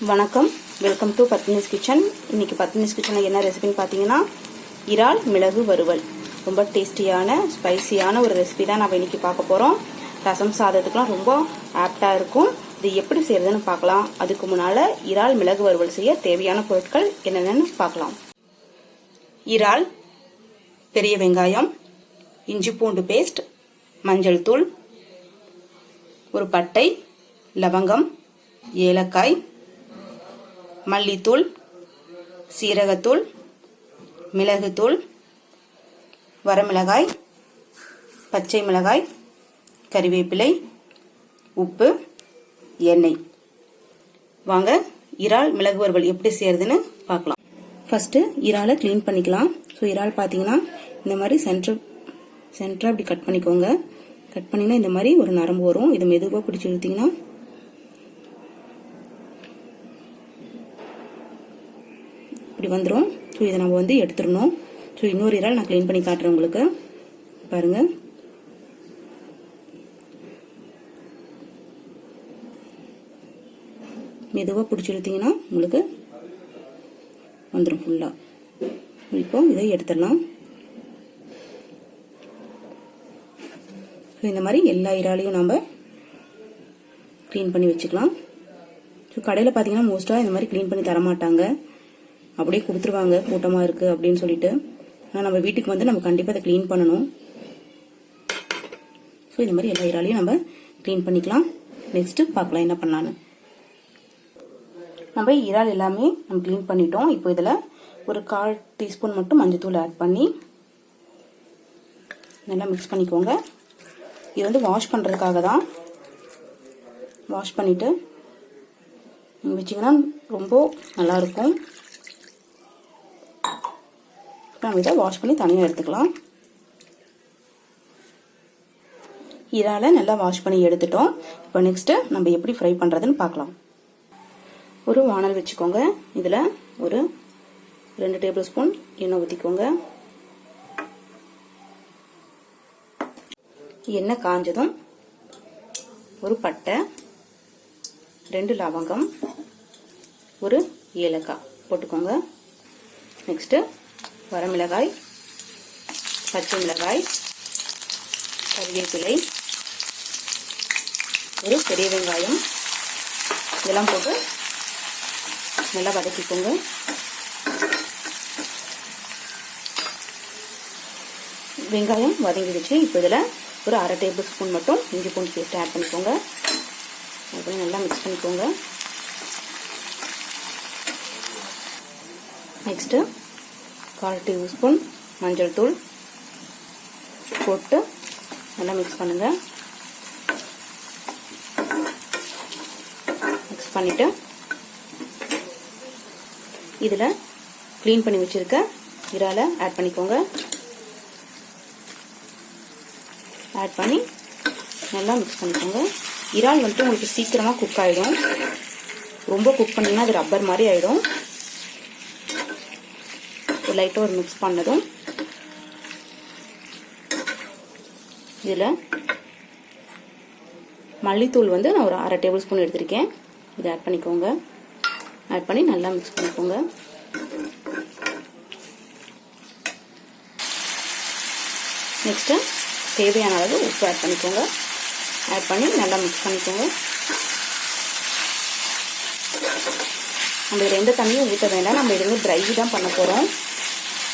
வணக்கம், welcome to பத்மினிஸ் kitchen. இன்னைக்கு பத்மினிஸ் கிச்சனில் என்ன ரெசிபின்னு பார்த்தீங்கன்னா இறால் மிளகு வறுவல். ரொம்ப டேஸ்டியான ஸ்பைசியான ஒரு ரெசிபி தான் நம்ம இன்னைக்கு பார்க்க போகிறோம். ரசம் சாதத்துக்குலாம் ரொம்ப ஆப்டாக இருக்கும். இது எப்படி செய்யறதுன்னு பார்க்கலாம். அதுக்கு முன்னால் இறால் மிளகு வறுவல் செய்ய தேவையான பொருட்கள் என்னென்னு பார்க்கலாம். இறால், பெரிய வெங்காயம், இஞ்சி பூண்டு பேஸ்ட், மஞ்சள் தூள், ஒரு பட்டை, லவங்கம், ஏலக்காய், மல்லித்தூள், சீரகத்தூள், மிளகுத்தூள், வரமிளகாய், பச்சை மிளகாய், கறிவேப்பிலை, உப்பு, எண்ணெய். வாங்க இறால் மிளகு வறுவல் எப்படி செய்யறதுன்னு பார்க்கலாம். ஃபர்ஸ்ட் இறாலை க்ளீன் பண்ணிக்கலாம். ஸோ இறால் பார்த்தீங்கன்னா இந்த மாதிரி சென்டரா இப்படி கட் பண்ணிக்கோங்க. கட் பண்ணிங்கன்னா இந்த மாதிரி ஒரு நரம்பு வரும். இதை மெதுவாக பிடிச்சி இழுத்தீங்கன்னா இப்படி வந்துடும். ஸோ இதை நம்ம வந்து எடுத்துடணும். ஸோ இன்னொரு இறால் நான் க்ளீன் பண்ணி காட்டுறேன் உங்களுக்கு. பாருங்க, மெதுவாக பிடிச்சி இழுத்தீங்கன்னா உங்களுக்கு வந்துடும் ஃபுல்லாக. இப்போ இதை எடுத்துடலாம். ஸோ இந்த மாதிரி எல்லா இறாலையும் நம்ம க்ளீன் பண்ணி வச்சுக்கலாம். ஸோ கடையில் பார்த்தீங்கன்னா மோஸ்ட்டாக இந்த மாதிரி க்ளீன் பண்ணி தரமாட்டாங்க, அப்படியே கொடுத்துருவாங்க கூட்டமாக இருக்குது அப்படின்னு சொல்லிட்டு. ஆனால் நம்ம வீட்டுக்கு வந்து நம்ம கண்டிப்பாக அதை க்ளீன் பண்ணணும். ஸோ இந்த மாதிரி எல்லா இறாலையும் நம்ம க்ளீன் பண்ணிக்கலாம். நெக்ஸ்ட்டு பார்க்கலாம் என்ன பண்ணலான்னு. நம்ம இறால் எல்லாமே நம்ம க்ளீன் பண்ணிட்டோம். இப்போ இதில் ஒரு 1/4 டீஸ்பூன் மட்டும் மஞ்சத்தூள் ஆட் பண்ணி நல்லா மிக்ஸ் பண்ணிக்கோங்க. இது வந்து வாஷ் பண்ணுறதுக்காக தான். வாஷ் பண்ணிவிட்டு நீங்கள் வச்சிங்கன்னா ரொம்ப நல்லாயிருக்கும். நம்ம இதை வாஷ் பண்ணி தனியாக எடுத்துக்கலாம். இறாலை நல்லா வாஷ் பண்ணி எடுத்துட்டோம். இப்போ நெக்ஸ்ட்டு நம்ம எப்படி ஃப்ரை பண்ணுறதுன்னு பார்க்கலாம். ஒரு வானல் வச்சுக்கோங்க. இதில் ஒரு 2 டேபிள் ஸ்பூன் எண்ணெய் ஊற்றிக்கோங்க. எண்ணெய் காஞ்சதும் ஒரு பட்டை, 2 லவங்கம், ஒரு ஏலக்காய் போட்டுக்கோங்க. நெக்ஸ்ட்டு வரமிளகாய், பச்சை மிளகாய், கறிவேப்பிலை, ஒரு பெரிய வெங்காயம் இதெல்லாம் போட்டு நல்லா வதக்கிக்கோங்க. வெங்காயம் வதங்கிடுச்சு. இப்போ இதில் ஒரு 1/2 டேபிள் ஸ்பூன் மட்டும் இஞ்சி பூண்டு பேஸ்ட் ஆட் பண்ணிக்கோங்க. அப்புறம் நல்லா மிக்ஸ் பண்ணிக்கோங்க. நெக்ஸ்ட்டு 1/4 டீஸ்பூன் மஞ்சள் தூள் போட்டு நல்லா மிக்ஸ் பண்ணுங்க. மிக்ஸ் பண்ணிட்டு இதில் க்ளீன் பண்ணி வச்சிருக்க இறாலை ஆட் பண்ணிக்கோங்க. ஆட் பண்ணி நல்லா மிக்ஸ் பண்ணிக்கோங்க. இறால் வந்துட்டு உங்களுக்கு சீக்கிரமாக குக் ஆகிடும். ரொம்ப குக் பண்ணிங்கன்னா அது ரப்பர் மாதிரி ஆகிடும். லைட்டாக ஒரு மிக்ஸ் பண்ணதும் இதில் மல்லித்தூள் வந்து நான் ஒரு 1/2 டேபிள் ஸ்பூன் எடுத்திருக்கேன். இதை ஆட் பண்ணிக்கோங்க. ஆட் பண்ணி நல்லா மிக்ஸ் பண்ணிக்கோங்க. நெக்ஸ்ட்டு தேவையான அளவு உப்பு ஆட் பண்ணிக்கோங்க. ஆட் பண்ணி நல்லா மிக்ஸ் பண்ணிக்கோங்க. நம்ம இதில் எந்த தண்ணியும் ஊற்ற வேண்டாம். நம்ம இது வந்து ட்ரை தான் பண்ண போகிறோம்.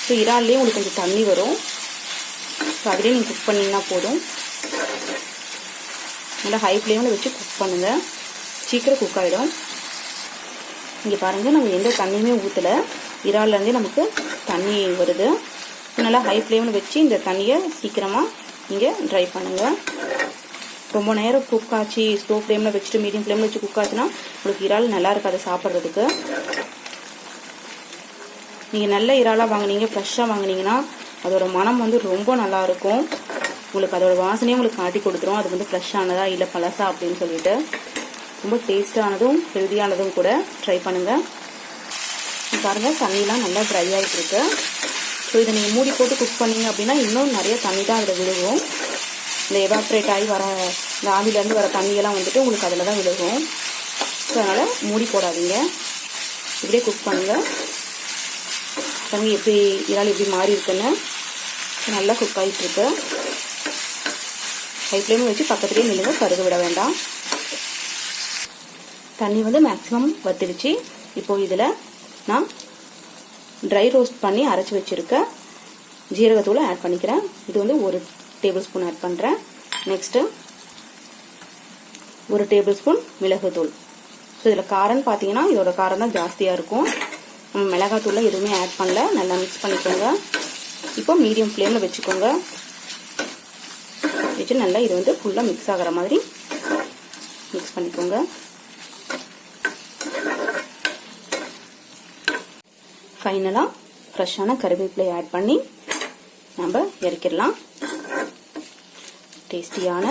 ஸோ இறால்லேயே உங்களுக்கு கொஞ்சம் தண்ணி வரும். ஸோ அதிலே நீங்கள் குக் பண்ணிங்கன்னா போதும். நல்லா ஹை ஃப்ளேமில் வச்சு குக் பண்ணுங்கள். சீக்கிரம் குக் ஆகிடும். இங்கே பாருங்கள், நம்ம எந்த தண்ணியுமே ஊற்றலை. இறால்லேருந்தே நமக்கு தண்ணி வருது. நல்லா ஹை ஃப்ளேமில் வச்சு இந்த தண்ணியை சீக்கிரமாக நீங்கள் ட்ரை பண்ணுங்கள். ரொம்ப நேரம் குக் ஆச்சு ஸ்லோ ஃப்ளேமில் வச்சுட்டு மீடியம் ஃப்ளேமில் வச்சு குக் ஆச்சுன்னா உங்களுக்கு இறால் நல்லா இருக்காது சாப்பிட்றதுக்கு. நீங்கள் நல்ல இறாலாக வாங்கினீங்க, ஃப்ரெஷ்ஷாக வாங்கினீங்கன்னா அதோட மனம் வந்து ரொம்ப நல்லாயிருக்கும். உங்களுக்கு அதோட வாசனையும் உங்களுக்கு காட்டி கொடுத்துரும். அது வந்து ஃப்ரெஷ்ஷானதா இல்லை பழசா அப்படின்னு சொல்லிட்டு. ரொம்ப டேஸ்டானதும் ஹெல்தியானதும் கூட. ட்ரை பண்ணுங்கள். பாருங்கள், தண்ணிலாம் நல்லா ட்ரை ஆகிட்டு இருக்கு. ஸோ இதை நீங்கள் மூடி போட்டு குக் பண்ணீங்க அப்படின்னா இன்னும் நிறைய தண்ணி தான் அதில் விழுகும். இந்த எவாப்ரேட் ஆகி வர இந்த ஆவிலேருந்து வர தண்ணியெல்லாம் வந்துட்டு உங்களுக்கு அதில் தான் விழுகும். ஸோ அதனால் மூடி போடாதீங்க, இப்படியே குக் பண்ணுங்கள். பாருங்க எப்படி இறால் எப்படி மாறி இருக்குன்னு, நல்லா குக் ஆகிட்டு இருக்கு. ஹை ஃப்ளேமில் வச்சு பக்கத்துலேயே நில்லுங்க, கருக விட வேண்டாம். தண்ணி வந்து மேக்ஸிமம் வத்திடுச்சு. இப்போது இதில் நான் ட்ரை ரோஸ்ட் பண்ணி அரைச்சி வச்சுருக்க ஜீரகத்தூளை ஆட் பண்ணிக்கிறேன். இது வந்து 1 டேபிள் ஸ்பூன் ஆட் பண்ணுறேன். நெக்ஸ்ட்டு 1 டேபிள் ஸ்பூன் மிளகுத்தூள். ஸோ இதில் காரம்னு பார்த்தீங்கன்னா இதோட காரம் தான் ஜாஸ்தியாக இருக்கும். நம்ம மிளகாத்தூளில் எதுவுமே ஆட் பண்ணல. நல்லா மிக்ஸ் பண்ணிக்கோங்க. இப்போ மீடியம் ஃப்ளேமில் வச்சுக்கோங்க. வச்சு நல்லா இது வந்து ஃபுல்லாக மிக்ஸ் ஆகிற மாதிரி மிக்ஸ் பண்ணிக்கோங்க. ஃபைனலாக ஃப்ரெஷ்ஷான கருவேப்பிலை ஆட் பண்ணி நம்ம இறக்கிடலாம். டேஸ்டியான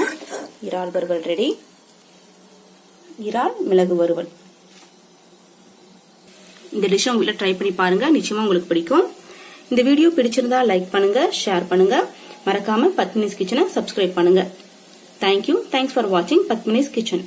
இறால் வறுவல் ரெடி. இறால் மிளகு வறுவல். இந்த டிஷ் உங்களை ட்ரை பண்ணி பாருங்க, நிச்சயமா உங்களுக்கு பிடிக்கும். இந்த வீடியோ பிடிச்சிருந்தா லைக் பண்ணுங்க, ஷேர் பண்ணுங்க, மறக்காம பத்மினிஸ் கிச்சனை சப்ஸ்கிரைப் பண்ணுங்க. தேங்க்யூ. தேங்க்ஸ் ஃபார் வாட்சிங் பத்மினிஸ் கிச்சன்.